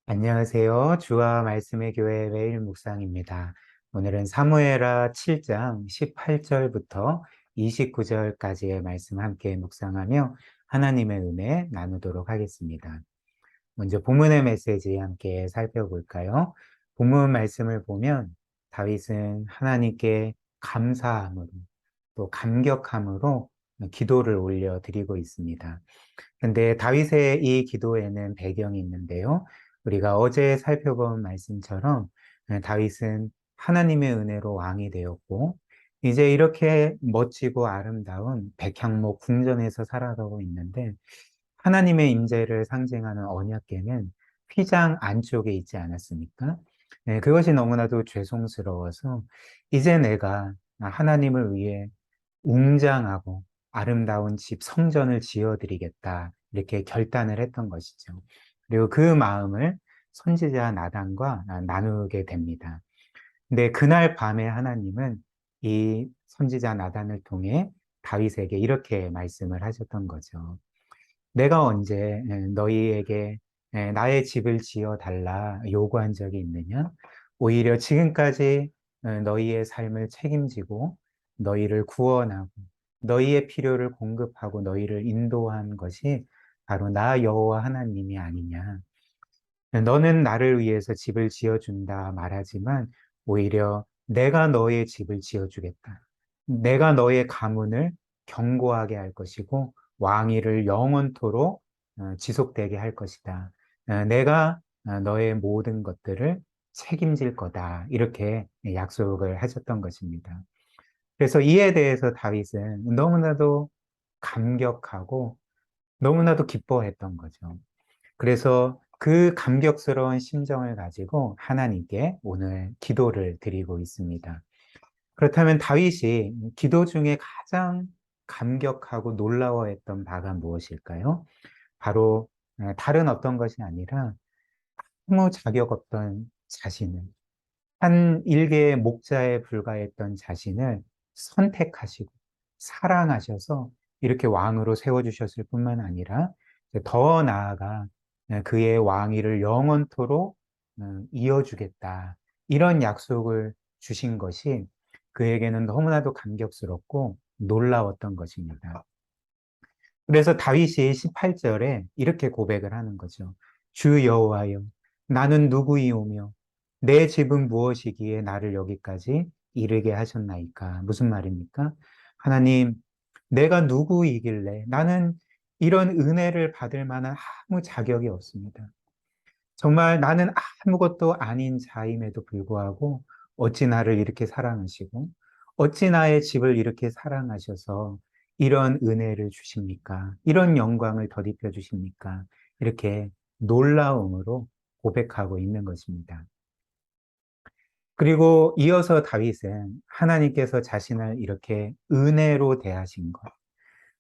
안녕하세요. 주와 말씀의 교회 매일 묵상입니다. 오늘은 사무엘하 7장 18절부터 29절까지의 말씀 함께 묵상하며 하나님의 은혜 나누도록 하겠습니다. 먼저 본문의 메시지 함께 살펴볼까요? 본문 말씀을 보면 다윗은 하나님께 감사함으로 또 감격함으로 기도를 올려드리고 있습니다. 근데 다윗의 이 기도에는 배경이 있는데요. 우리가 어제 살펴본 말씀처럼 다윗은 하나님의 은혜로 왕이 되었고, 이제 이렇게 멋지고 아름다운 백향목 궁전에서 살아가고 있는데, 하나님의 임재를 상징하는 언약궤는 휘장 안쪽에 있지 않았습니까? 네, 그것이 너무나도 죄송스러워서 이제 내가 하나님을 위해 웅장하고 아름다운 집 성전을 지어드리겠다 이렇게 결단을 했던 것이죠. 그리고 그 마음을 선지자 나단과 나누게 됩니다. 근데 그날 밤에 하나님은 이 선지자 나단을 통해 다윗에게 이렇게 말씀을 하셨던 거죠. 내가 언제 너희에게 나의 집을 지어 달라 요구한 적이 있느냐? 오히려 지금까지 너희의 삶을 책임지고 너희를 구원하고 너희의 필요를 공급하고 너희를 인도한 것이 바로 나 여호와 하나님이 아니냐. 너는 나를 위해서 집을 지어준다 말하지만 오히려 내가 너의 집을 지어주겠다. 내가 너의 가문을 견고하게 할 것이고 왕위를 영원토록 지속되게 할 것이다. 내가 너의 모든 것들을 책임질 거다. 이렇게 약속을 하셨던 것입니다. 그래서 이에 대해서 다윗은 너무나도 감격하고 너무나도 기뻐했던 거죠. 그래서 그 감격스러운 심정을 가지고 하나님께 오늘 기도를 드리고 있습니다. 그렇다면 다윗이 기도 중에 가장 감격하고 놀라워했던 바가 무엇일까요? 바로 다른 어떤 것이 아니라 아무 자격 없던 자신을, 한 일개의 목자에 불과했던 자신을 선택하시고 사랑하셔서 이렇게 왕으로 세워주셨을 뿐만 아니라 더 나아가 그의 왕위를 영원토록 이어주겠다. 이런 약속을 주신 것이 그에게는 너무나도 감격스럽고 놀라웠던 것입니다. 그래서 다윗이 18절에 이렇게 고백을 하는 거죠. 주 여호와여, 나는 누구이오며 내 집은 무엇이기에 나를 여기까지 이르게 하셨나이까? 무슨 말입니까? 하나님, 내가 누구이길래 나는 이런 은혜를 받을 만한 아무 자격이 없습니다. 정말 나는 아무것도 아닌 자임에도 불구하고 어찌 나를 이렇게 사랑하시고 어찌 나의 집을 이렇게 사랑하셔서 이런 은혜를 주십니까? 이런 영광을 덧입혀 주십니까? 이렇게 놀라움으로 고백하고 있는 것입니다. 그리고 이어서 다윗은 하나님께서 자신을 이렇게 은혜로 대하신 것,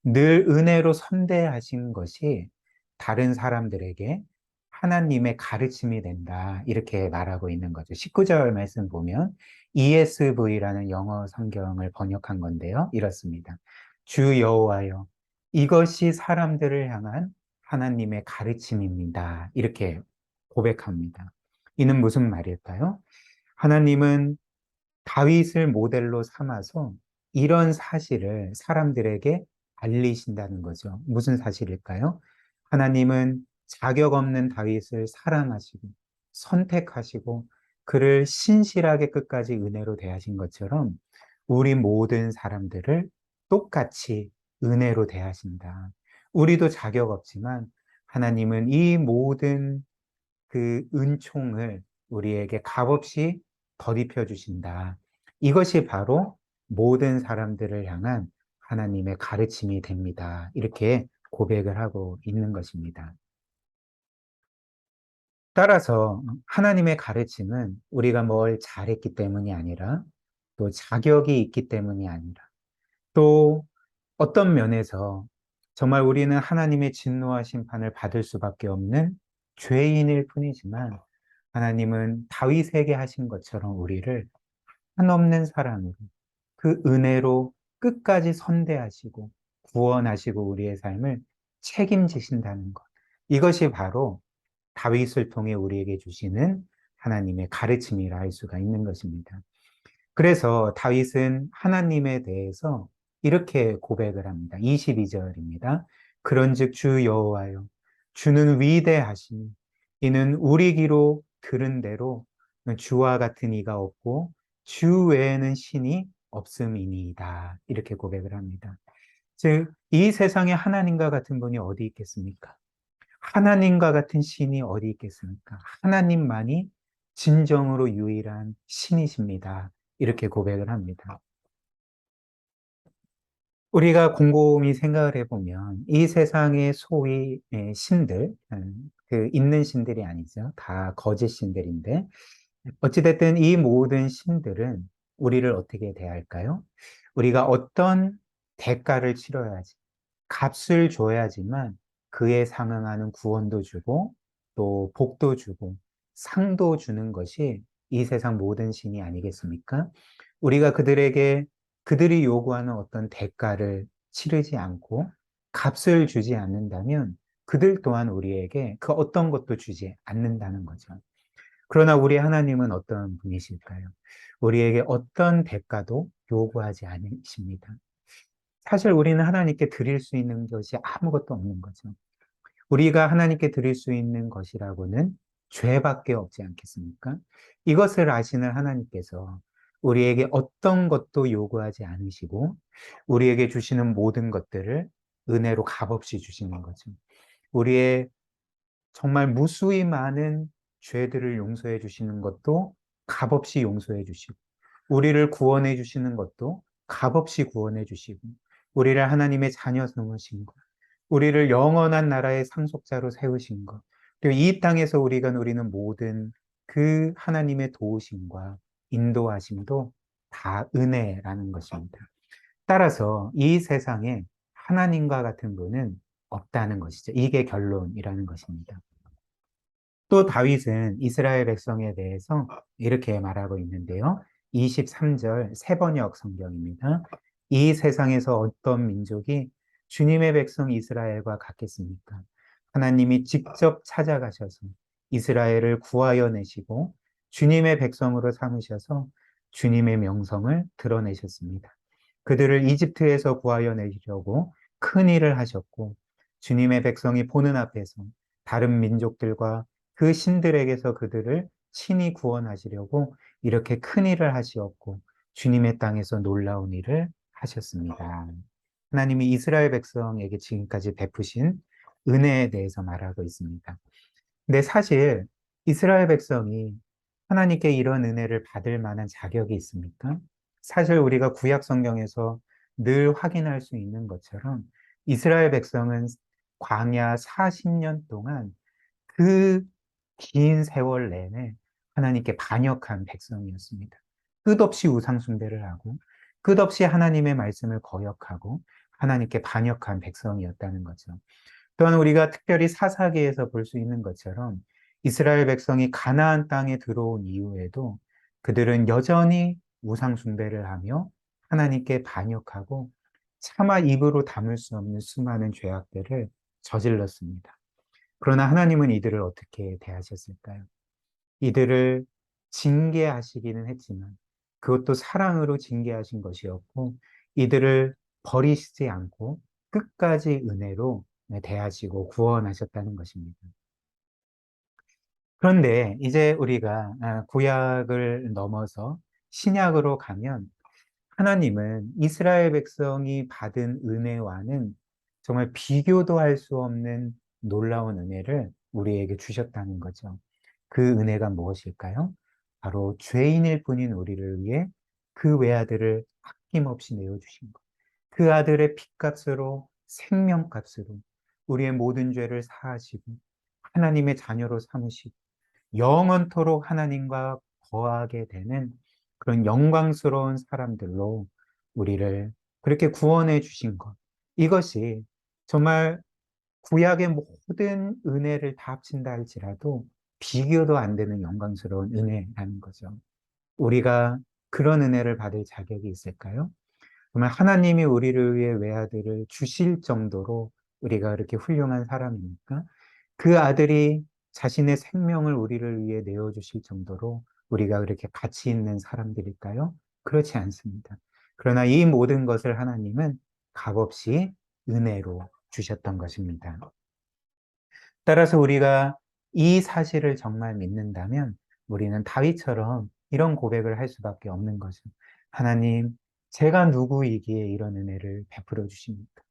늘 은혜로 선대하신 것이 다른 사람들에게 하나님의 가르침이 된다. 이렇게 말하고 있는 거죠. 19절 말씀 보면 ESV라는 영어 성경을 번역한 건데요. 이렇습니다. 주 여호와여, 이것이 사람들을 향한 하나님의 가르침입니다. 이렇게 고백합니다. 이는 무슨 말일까요? 하나님은 다윗을 모델로 삼아서 이런 사실을 사람들에게 알리신다는 거죠. 무슨 사실일까요? 하나님은 자격 없는 다윗을 사랑하시고 선택하시고 그를 신실하게 끝까지 은혜로 대하신 것처럼 우리 모든 사람들을 똑같이 은혜로 대하신다. 우리도 자격 없지만 하나님은 이 모든 그 은총을 우리에게 값없이 덧입혀 주신다. 이것이 바로 모든 사람들을 향한 하나님의 가르침이 됩니다. 이렇게 고백을 하고 있는 것입니다. 따라서 하나님의 가르침은 우리가 뭘 잘했기 때문이 아니라 또 자격이 있기 때문이 아니라 또 어떤 면에서 정말 우리는 하나님의 진노와 심판을 받을 수밖에 없는 죄인일 뿐이지만 하나님은 다윗에게 하신 것처럼 우리를 한없는 사랑으로 그 은혜로 끝까지 선대하시고 구원하시고 우리의 삶을 책임지신다는 것. 이것이 바로 다윗을 통해 우리에게 주시는 하나님의 가르침이라 할 수가 있는 것입니다. 그래서 다윗은 하나님에 대해서 이렇게 고백을 합니다. 22절입니다. 그런즉 주 여호와여 주는 위대하시니 이는 우리 귀로 들은 대로 주와 같은 이가 없고 주 외에는 신이 없음이니이다. 이렇게 고백을 합니다. 즉, 이 세상에 하나님과 같은 분이 어디 있겠습니까? 하나님과 같은 신이 어디 있겠습니까? 하나님만이 진정으로 유일한 신이십니다. 이렇게 고백을 합니다. 우리가 곰곰이 생각을 해보면 이 세상의 소위 신들, 그 있는 신들이 아니죠. 다 거짓 신들인데 어찌됐든 이 모든 신들은 우리를 어떻게 대할까요? 우리가 어떤 대가를 치러야지, 값을 줘야지만 그에 상응하는 구원도 주고 또 복도 주고 상도 주는 것이 이 세상 모든 신이 아니겠습니까? 우리가 그들에게 그들이 요구하는 어떤 대가를 치르지 않고 값을 주지 않는다면 그들 또한 우리에게 그 어떤 것도 주지 않는다는 거죠. 그러나 우리 하나님은 어떤 분이실까요? 우리에게 어떤 대가도 요구하지 않으십니다. 사실 우리는 하나님께 드릴 수 있는 것이 아무것도 없는 거죠. 우리가 하나님께 드릴 수 있는 것이라고는 죄밖에 없지 않겠습니까? 이것을 아시는 하나님께서 우리에게 어떤 것도 요구하지 않으시고 우리에게 주시는 모든 것들을 은혜로 값없이 주시는 거죠. 우리의 정말 무수히 많은 죄들을 용서해 주시는 것도 값없이 용서해 주시고, 우리를 구원해 주시는 것도 값없이 구원해 주시고, 우리를 하나님의 자녀 삼으신 것, 우리를 영원한 나라의 상속자로 세우신 것, 그리고 이 땅에서 우리가 누리는 모든 그 하나님의 도우심과 인도하심도 다 은혜라는 것입니다. 따라서 이 세상에 하나님과 같은 분은 없다는 것이죠. 이게 결론이라는 것입니다. 또 다윗은 이스라엘 백성에 대해서 이렇게 말하고 있는데요. 23절 세번역 성경입니다. 이 세상에서 어떤 민족이 주님의 백성 이스라엘과 같겠습니까? 하나님이 직접 찾아가셔서 이스라엘을 구하여 내시고 주님의 백성으로 삼으셔서 주님의 명성을 드러내셨습니다. 그들을 이집트에서 구하여 내시려고 큰 일을 하셨고 주님의 백성이 보는 앞에서 다른 민족들과 그 신들에게서 그들을 친히 구원하시려고 이렇게 큰 일을 하시었고 주님의 땅에서 놀라운 일을 하셨습니다. 하나님이 이스라엘 백성에게 지금까지 베푸신 은혜에 대해서 말하고 있습니다. 근데 사실 이스라엘 백성이 하나님께 이런 은혜를 받을 만한 자격이 있습니까? 사실 우리가 구약 성경에서 늘 확인할 수 있는 것처럼 이스라엘 백성은 광야 40년 동안 그 긴 세월 내내 하나님께 반역한 백성이었습니다. 끝없이 우상숭배를 하고 끝없이 하나님의 말씀을 거역하고 하나님께 반역한 백성이었다는 거죠. 또한 우리가 특별히 사사기에서 볼 수 있는 것처럼 이스라엘 백성이 가나안 땅에 들어온 이후에도 그들은 여전히 우상숭배를 하며 하나님께 반역하고 차마 입으로 담을 수 없는 수많은 죄악들을 저질렀습니다. 그러나 하나님은 이들을 어떻게 대하셨을까요? 이들을 징계하시기는 했지만 그것도 사랑으로 징계하신 것이었고 이들을 버리시지 않고 끝까지 은혜로 대하시고 구원하셨다는 것입니다. 그런데 이제 우리가 구약을 넘어서 신약으로 가면 하나님은 이스라엘 백성이 받은 은혜와는 정말 비교도 할 수 없는 놀라운 은혜를 우리에게 주셨다는 거죠. 그 은혜가 무엇일까요? 바로 죄인일 뿐인 우리를 위해 그 외아들을 아낌없이 내어주신 것. 그 아들의 핏값으로 생명값으로 우리의 모든 죄를 사하시고 하나님의 자녀로 삼으시고 영원토록 하나님과 거하게 되는 그런 영광스러운 사람들로 우리를 그렇게 구원해 주신 것. 이것이 정말 구약의 모든 은혜를 다 합친다 할지라도 비교도 안 되는 영광스러운 은혜라는 거죠. 우리가 그런 은혜를 받을 자격이 있을까요? 정말 하나님이 우리를 위해 외아들을 주실 정도로 우리가 그렇게 훌륭한 사람입니까? 그 아들이 자신의 생명을 우리를 위해 내어주실 정도로 우리가 그렇게 가치 있는 사람들일까요? 그렇지 않습니다. 그러나 이 모든 것을 하나님은 값없이 은혜로 주셨던 것입니다. 따라서 우리가 이 사실을 정말 믿는다면 우리는 다윗처럼 이런 고백을 할 수밖에 없는 거죠. 하나님, 제가 누구이기에 이런 은혜를 베풀어 주십니까?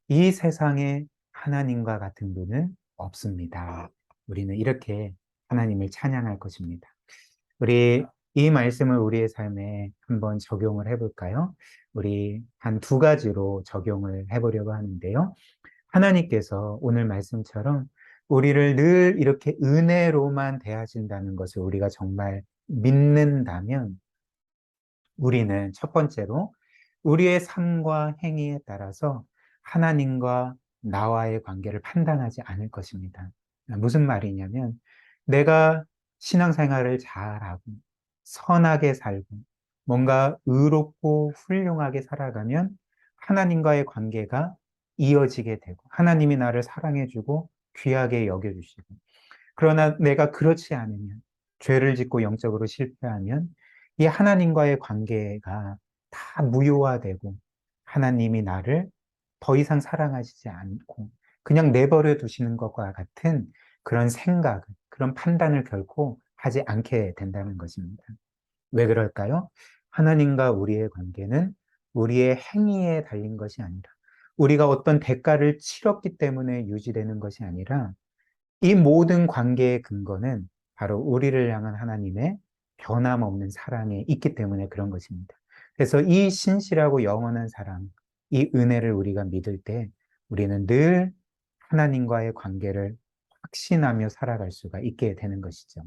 이 세상에 하나님과 같은 분은 없습니다. 우리는 이렇게 하나님을 찬양할 것입니다. 우리 이 말씀을 우리의 삶에 한번 적용을 해볼까요? 우리 한 두 가지로 적용을 해보려고 하는데요. 하나님께서 오늘 말씀처럼 우리를 늘 이렇게 은혜로만 대하신다는 것을 우리가 정말 믿는다면 우리는 첫 번째로 우리의 삶과 행위에 따라서 하나님과 나와의 관계를 판단하지 않을 것입니다. 무슨 말이냐면 내가 신앙생활을 잘하고 선하게 살고 뭔가 의롭고 훌륭하게 살아가면 하나님과의 관계가 이어지게 되고 하나님이 나를 사랑해주고 귀하게 여겨주시고 그러나 내가 그렇지 않으면 죄를 짓고 영적으로 실패하면 이 하나님과의 관계가 다 무효화되고 하나님이 나를 더 이상 사랑하시지 않고 그냥 내버려 두시는 것과 같은 그런 생각, 그런 판단을 결코 하지 않게 된다는 것입니다. 왜 그럴까요? 하나님과 우리의 관계는 우리의 행위에 달린 것이 아니라 우리가 어떤 대가를 치렀기 때문에 유지되는 것이 아니라 이 모든 관계의 근거는 바로 우리를 향한 하나님의 변함없는 사랑에 있기 때문에 그런 것입니다. 그래서 이 신실하고 영원한 사랑, 이 은혜를 우리가 믿을 때 우리는 늘 하나님과의 관계를 확신하며 살아갈 수가 있게 되는 것이죠.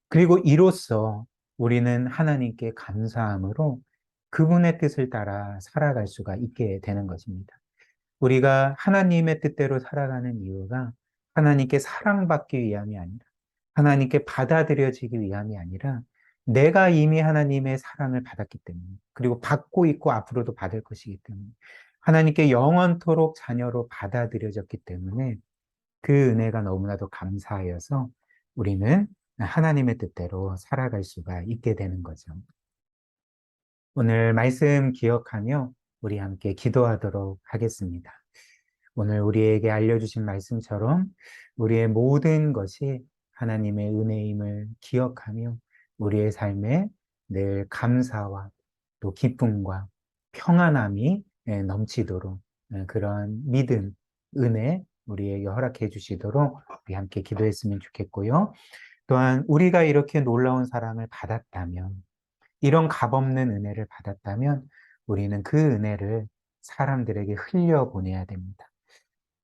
그리고 이로써 우리는 하나님께 감사함으로 그분의 뜻을 따라 살아갈 수가 있게 되는 것입니다. 우리가 하나님의 뜻대로 살아가는 이유가 하나님께 사랑받기 위함이 아니라 하나님께 받아들여지기 위함이 아니라 내가 이미 하나님의 사랑을 받았기 때문에 그리고 받고 있고 앞으로도 받을 것이기 때문에 하나님께 영원토록 자녀로 받아들여졌기 때문에 그 은혜가 너무나도 감사하여서 우리는 하나님의 뜻대로 살아갈 수가 있게 되는 거죠. 오늘 말씀 기억하며 우리 함께 기도하도록 하겠습니다. 오늘 우리에게 알려주신 말씀처럼 우리의 모든 것이 하나님의 은혜임을 기억하며 우리의 삶에 늘 감사와 또 기쁨과 평안함이 넘치도록 그런 믿음, 은혜 우리에게 허락해 주시도록 우리 함께 기도했으면 좋겠고요. 또한 우리가 이렇게 놀라운 사랑을 받았다면 이런 값없는 은혜를 받았다면 우리는 그 은혜를 사람들에게 흘려보내야 됩니다.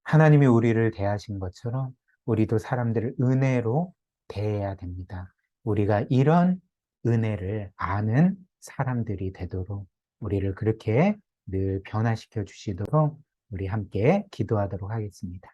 하나님이 우리를 대하신 것처럼 우리도 사람들을 은혜로 대해야 됩니다. 우리가 이런 은혜를 아는 사람들이 되도록 우리를 그렇게 늘 변화시켜 주시도록 우리 함께 기도하도록 하겠습니다.